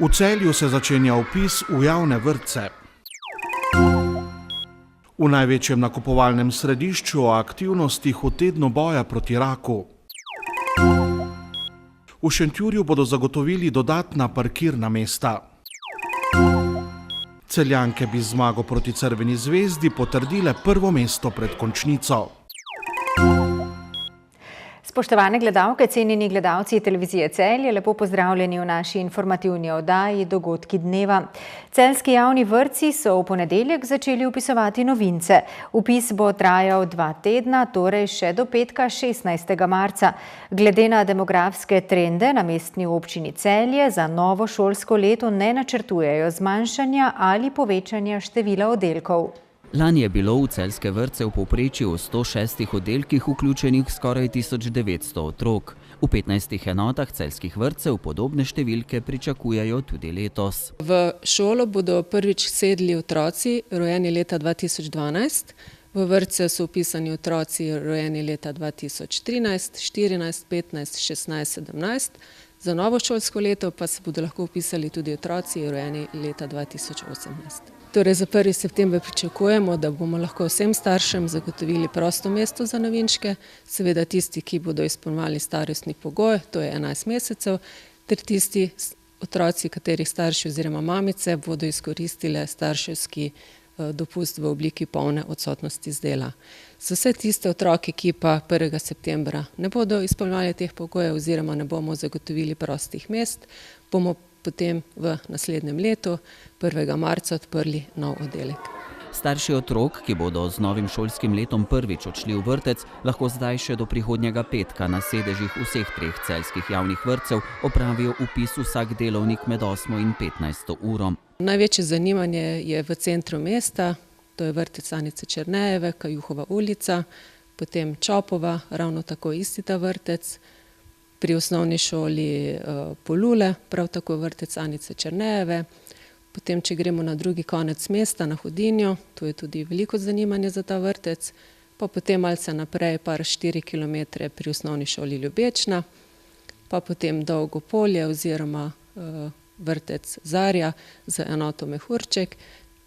V Celju se začenja vpis v javne vrtce. V največjem nakupovalnem središču o aktivnostih v tednu boja proti raku. V Šentjurju bodo zagotovili dodatna parkirna mesta. Celjanke bi z zmago proti Crveni zvezdi potrdile prvo mesto pred končnico. Spoštovane gledalke, cenjeni gledalci televizije Celje, lepo pozdravljeni v naši informativni oddaji Dogodki dneva. Celjski javni vrtci so v ponedeljek začeli vpisovati novince. Vpis bo trajal 2 tedna, torej še do petka 16. marca. Glede na demografske trende na mestni občini Celje za novo šolsko leto ne načrtujejo zmanjšanja ali povečanja števila oddelkov. Lani je bilo v celjske vrtce v povprečju v 106 oddelkih vključenih skoraj 1900 otrok. V 15 enotah celjskih vrtcev podobne številke pričakujejo tudi letos. V šolo bodo prvič sedli otroci rojeni leta 2012. V vrtce so vpisani otroci rojeni leta 2013, 14, 15, 16, 17. Za novo šolsko leto pa se bodo lahko vpisali tudi otroci rojeni leta 2018. Torej za 1. september pričakujemo, da bomo lahko vsem staršem zagotovili prosto mesto za novinčke, seveda tisti, ki bodo izpolnjevali starostni pogoj, to je 11 mesecev, ter tisti otroci, katerih starši oziroma mamice bodo izkoristile starševski dopust v obliki polne odsotnosti z dela. Za vse tiste otroke, ki pa 1. septembra ne bodo izpolnjevali teh pogojev oziroma ne bomo zagotovili prostih mest, bomo potem v naslednjem letu, 1. marca, odprli nov oddelek. Starši otrok, ki bodo z novim šolskim letom prvič odšli v vrtec, lahko zdaj še do prihodnjega petka na sedežih vseh 3 celjskih javnih vrtcev opravijo vpis vsak delovnik med 8. in 15. uro. Največje zanimanje je v centru mesta, to je vrtec Anice Černejeve, Kajuhova ulica, potem Čopova, ravno tako isti ta vrtec, pri osnovni šoli Polule, prav tako vrtec Anice Černejeve. Potem, če gremo na drugi konec mesta, na Hudinjo, tu je tudi veliko zanimanje za ta vrtec, pa potem malce naprej, par 4 kilometre pri osnovni šoli Ljubečna, pa potem Dolgo polje oziroma vrtec Zarja za enoto Mehurček,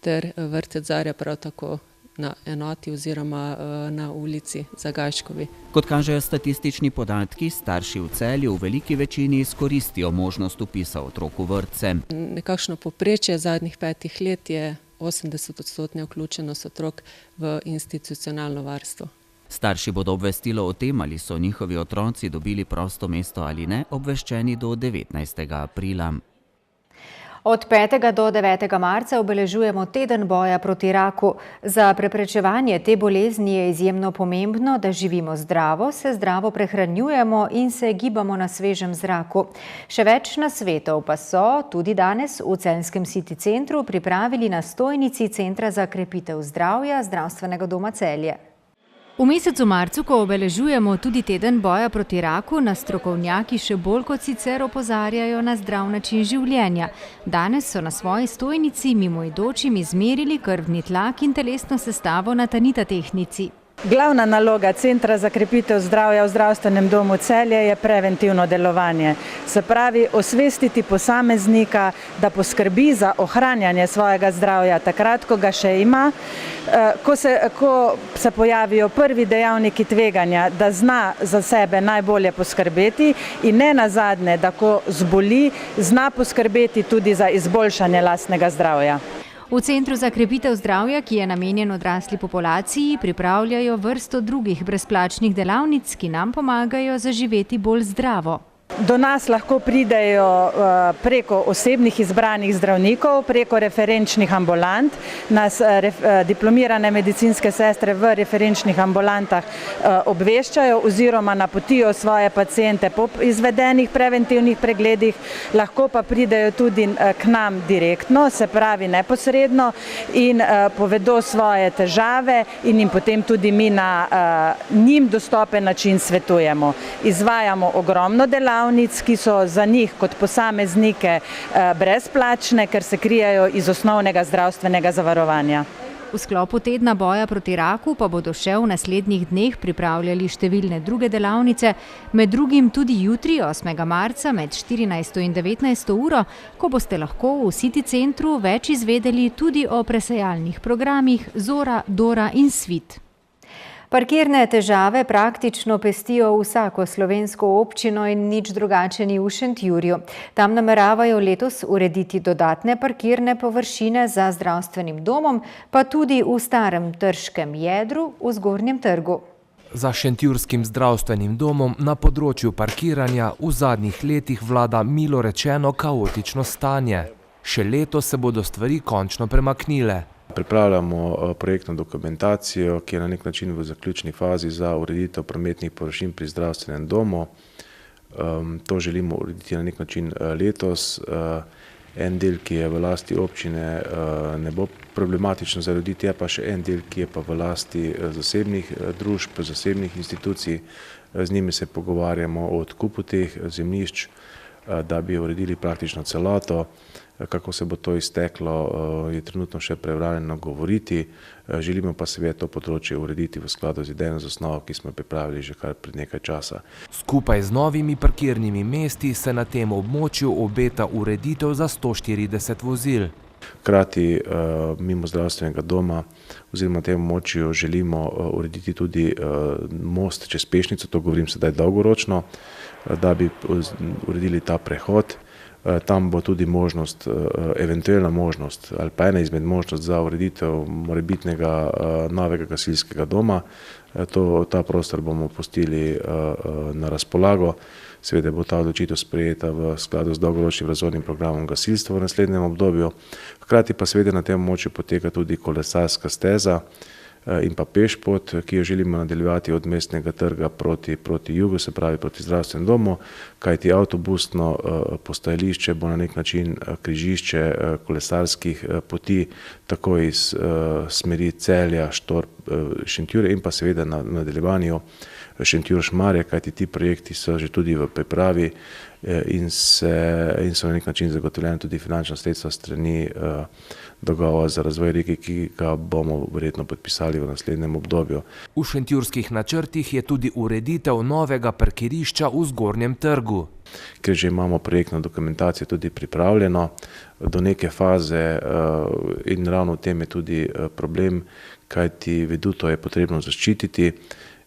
ter vrtec Zarja prav tako na enoti oziroma na ulici Zagajškovi. Kot kažejo statistični podatki, starši v Celju v veliki večini izkoristijo možnost vpisa otrok v vrtce. Nekakšno povprečje zadnjih 5 let je 80% vključenost otrok v institucionalno varstvo. Starši bodo obvestilo o tem, ali so njihovi otroci dobili prosto mesto ali ne, obveščeni do 19. aprila. Od 5. do 9. marca obeležujemo teden boja proti raku. Za preprečevanje te bolezni je izjemno pomembno, da živimo zdravo, se zdravo prehranjujemo in se gibamo na svežem zraku. Še več nasvetov pa so tudi danes v Celjskem City centru pripravili na stojnici Centra za krepitev zdravja Zdravstvenega doma Celje. V mesecu marcu, ko obeležujemo tudi teden boja proti raku, nas strokovnjaki še bolj kot sicer opozarjajo na zdrav način življenja. Danes so na svoji stojnici mimoidočim izmerili krvni tlak in telesno sestavo na Tanita tehnici. Glavna naloga Centra za krepitev zdravja v Zdravstvenem domu Celje je preventivno delovanje. Se pravi, osvestiti posameznika, da poskrbi za ohranjanje svojega zdravja takrat, ko ga še ima, ko se pojavijo prvi dejavniki tveganja, da zna za sebe najbolje poskrbeti in ne nazadnje, da ko zboli, zna poskrbeti tudi za izboljšanje lastnega zdravja. V Centru za krepitev zdravja, ki je namenjen odrasli populaciji, pripravljajo vrsto drugih brezplačnih delavnic, ki nam pomagajo zaživeti bolj zdravo. Do nas lahko pridejo preko osebnih izbranih zdravnikov, preko referenčnih ambulant. Nas diplomirane medicinske sestre v referenčnih ambulantah obveščajo oziroma napotijo svoje paciente po izvedenih preventivnih pregledih. Lahko pa pridejo tudi k nam direktno, se pravi neposredno, in povedo svoje težave in jim potem tudi mi na njim dostopen način svetujemo. Izvajamo ogromno delavnic, ki so za njih kot posameznike brezplačne, ker se krijejo iz osnovnega zdravstvenega zavarovanja. V sklopu tedna boja proti raku pa bodo še v naslednjih dneh pripravljali številne druge delavnice, med drugim tudi jutri, 8. marca, med 14. in 19. uro, ko boste lahko v City centru več izvedeli tudi o presejalnih programih Zora, Dora in Svit. Parkirne težave praktično pestijo vsako slovensko občino in nič drugače ni v Šentjurju. Tam nameravajo letos urediti dodatne parkirne površine za zdravstvenim domom, pa tudi v starem trškem jedru v Zgornjem trgu. Za šentjurskim zdravstvenim domom na področju parkiranja v zadnjih letih vlada milo rečeno kaotično stanje. Še letos se bodo stvari končno premaknile. Pripravljamo projektno dokumentacijo, ki je na nek način v zaključni fazi za ureditev prometnih površin pri zdravstvenem domu. To želimo urediti na nek način letos. En del, ki je v lasti občine, ne bo problematično za urediti, je pa še en del, ki je pa v lasti zasebnih družb, zasebnih institucij. Z njimi se pogovarjamo o odkupu teh zemljišč, da bi uredili praktično celoto. Kako se bo to izteklo, je trenutno še preuranjeno govoriti. Želimo pa seveda to področje urediti v skladu z idejno zasnovo, ki smo pripravili že kar pred nekaj časa. Skupaj z novimi parkirnimi mesti se na tem območju obeta ureditev za 140 vozil. Hkrati mimo zdravstvenega doma oziroma na tem območju želimo urediti tudi most čez Pešnico, to govorim sedaj dolgoročno, da bi uredili ta prehod. Tam bo tudi možnost, eventualna možnost ali pa ena izmed možnost za ureditev morebitnega novega gasilskega doma. Ta prostor bomo pustili na razpolago. Seveda bo ta odločitev sprejeta v skladu z dolgoročnim razvojnim programom gasilstva v naslednjem obdobju. Hkrati pa seveda na tem območju poteka tudi kolesarska steza in pa pešpot, ki jo želimo nadaljevati od Mestnega trga proti jugu, se pravi proti zdravstvenemu domu, kajti avtobusno postajališče bo na nek način križišče kolesarskih poti, tako iz smeri Celja, Šentjurja in pa seveda na nadaljevanju Šentjur-Šmarje, kajti ti projekti so že tudi v pripravi in so na nek način zagotovljene tudi finančna sredstva strani dogovora za razvoj regije, ki ga bomo verjetno podpisali v naslednjem obdobju. V šentjurskih načrtih je tudi ureditev novega parkirišča v Zgornjem trgu. Ker že imamo projektno dokumentacijo tudi pripravljeno do neke faze in ravno v tem je tudi problem, kajti veduto je potrebno zaščititi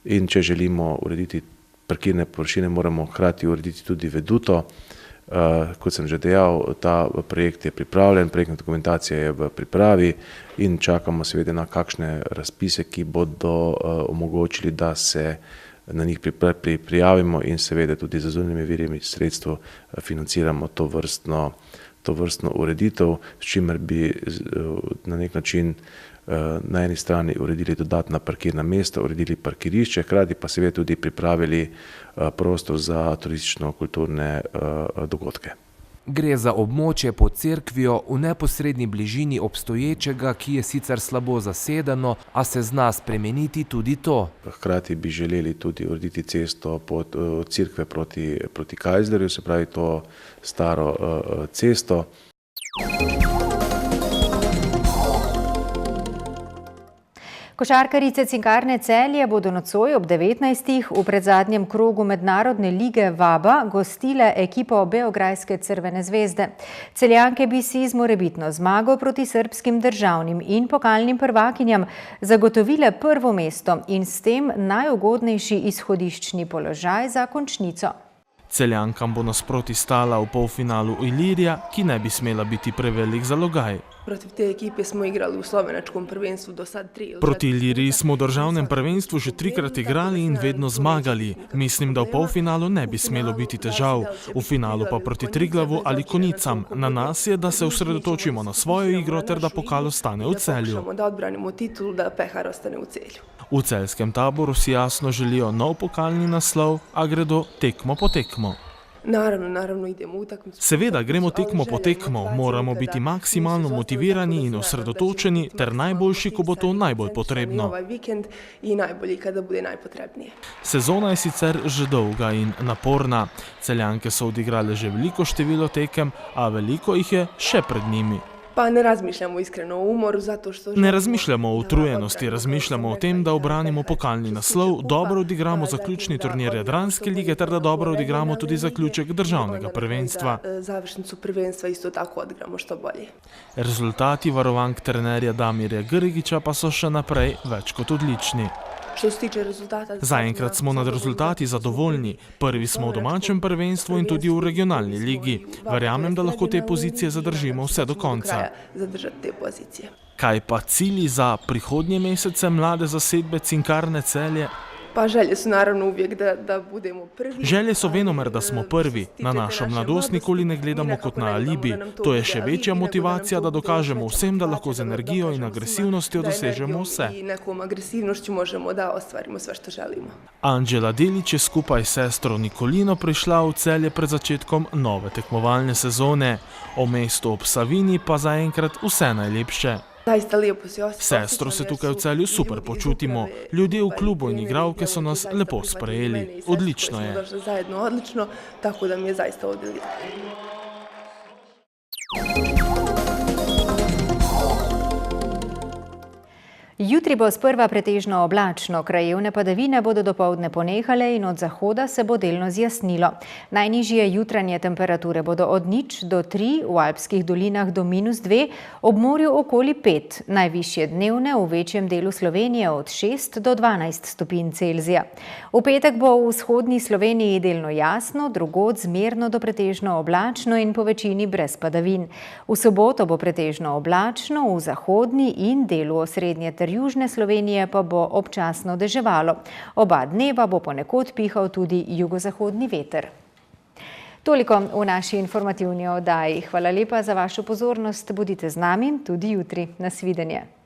in če želimo urediti parkirne površine, moramo hkrati urediti tudi veduto. Kot sem že dejal, ta projekt je pripravljen, projektna dokumentacija je v pripravi in čakamo seveda na kakšne razpise, ki bodo omogočili, da se na njih prijavimo in seveda tudi z zunanjimi viri sredstev financiramo to vrstno ureditev, s čimer bi na nek način na eni strani uredili dodatna parkirna mesta, uredili parkirišče, hkrati pa seveda tudi pripravili prostor za turistično-kulturne dogodke. Gre za območje pod cerkvijo v neposredni bližini obstoječega, ki je sicer slabo zasedeno, a se zna spremeniti tudi to. Hkrati bi želeli tudi urediti cesto od cerkve proti Kajzlerju, se pravi to staro cesto. Košarkarice Cinkarne Celje bodo nocoj ob 19. v predzadnjem krogu mednarodne lige VABA gostile ekipo beograjske Crvene zvezde. Celjanke bi si z morebitno zmago proti srbskim državnim in pokalnim prvakinjam zagotovile prvo mesto in s tem najugodnejši izhodiščni položaj za končnico. Celjankam bo nasproti stala v polfinalu Ilirija, ki ne bi smela biti prevelik zalogaj. Protiv te ekipe smo igrali v slovenačkom prvenstvu do sad 3. Proti Iliriji smo v državnem prvenstvu že 3-krat igrali in vedno zmagali. Mislim, da v polfinalu ne bi smelo biti težav. V finalu pa proti Triglavu ali Konicam. Na nas je, da se osredotočimo na svojo igro ter da pokal ostane v Celju. Da odbranimo titul, da pehar ostane v Celju. V celjskem taboru si jasno želijo nov pokalni naslov, a gredo tekmo po tekmo. Naravno idemo v utakmicu. Seveda gremo tekmo po tekmo, moramo biti maksimalno motivirani in osredotočeni ter najboljši, ko bo to najbolj potrebno. Ovaj vikend i najbolji kada bude najpotrebnije. Sezona je sicer že dolga in naporna. Celjanke so odigrale že veliko število tekem, a veliko jih je še pred njimi. Pa ne razmišljamo iskreno o umoru, zato što... Ne razmišljamo o utrujenosti, razmišljamo o tem, da obranimo pokalni naslov, dobro odigramo zaključni turnir Jadranske lige ter da dobro odigramo tudi zaključek državnega prvenstva. Završnicu prvenstva isto tako odigramo što bolje. Rezultati varovank trenerja Damirja Grgića pa so še naprej več kot odlični. Što se tiče rezultata... Zaenkrat smo nad rezultati zadovoljni. Prvi smo v domačem prvenstvu in tudi v regionalni ligi. Verjamem, da lahko te pozicije zadržimo vse do konca. Zadržati te pozicije. Kaj pa cilji za prihodnje mesece mlade zasedbe Cinkarne Celje? Pa želje su naravno uvijek da budemo prvi. Želje so venomer, da smo prvi. Na našo mladost nikoli ne gledamo kot na alibi. To je še večja motivacija, da dokažemo vsem, da lahko z energijo in agresivnostjo dosežemo vse. I nekom agresivnošću možemo da ostvarimo sve što želimo. Anđela Delić je skupaj s sestro Nikolino prišla v Celje pred začetkom nove tekmovalne sezone. O mestu ob Savini pa zaenkrat vse najlepše. Sestro se tukaj v Celju super počutimo. Ljudje v klubu in igralke so nas lepo sprejeli. Odlično je. Odlično, tako da mi je zaista ovdje lijepo. Jutri bo sprva pretežno oblačno, krajevne padavine bodo dopoldne ponehale in od zahoda se bo delno zjasnilo. Najnižje jutranje temperature bodo od 0 do 3, v alpskih dolinah do -2, ob morju okoli 5, najvišje dnevne v večjem delu Slovenije od 6 do 12 stopinj Celzija. V petek bo v vzhodni Sloveniji delno jasno, drugod zmerno do pretežno oblačno in po večini brez padavin. V soboto bo pretežno oblačno, v zahodni in delu osrednje ter južne Slovenije pa bo občasno deževalo. Oba dneva bo ponekod pihal tudi jugozahodni veter. Toliko v naši informativni oddaji. Hvala lepa za vašo pozornost. Bodite z nami tudi jutri. Nasvidenje.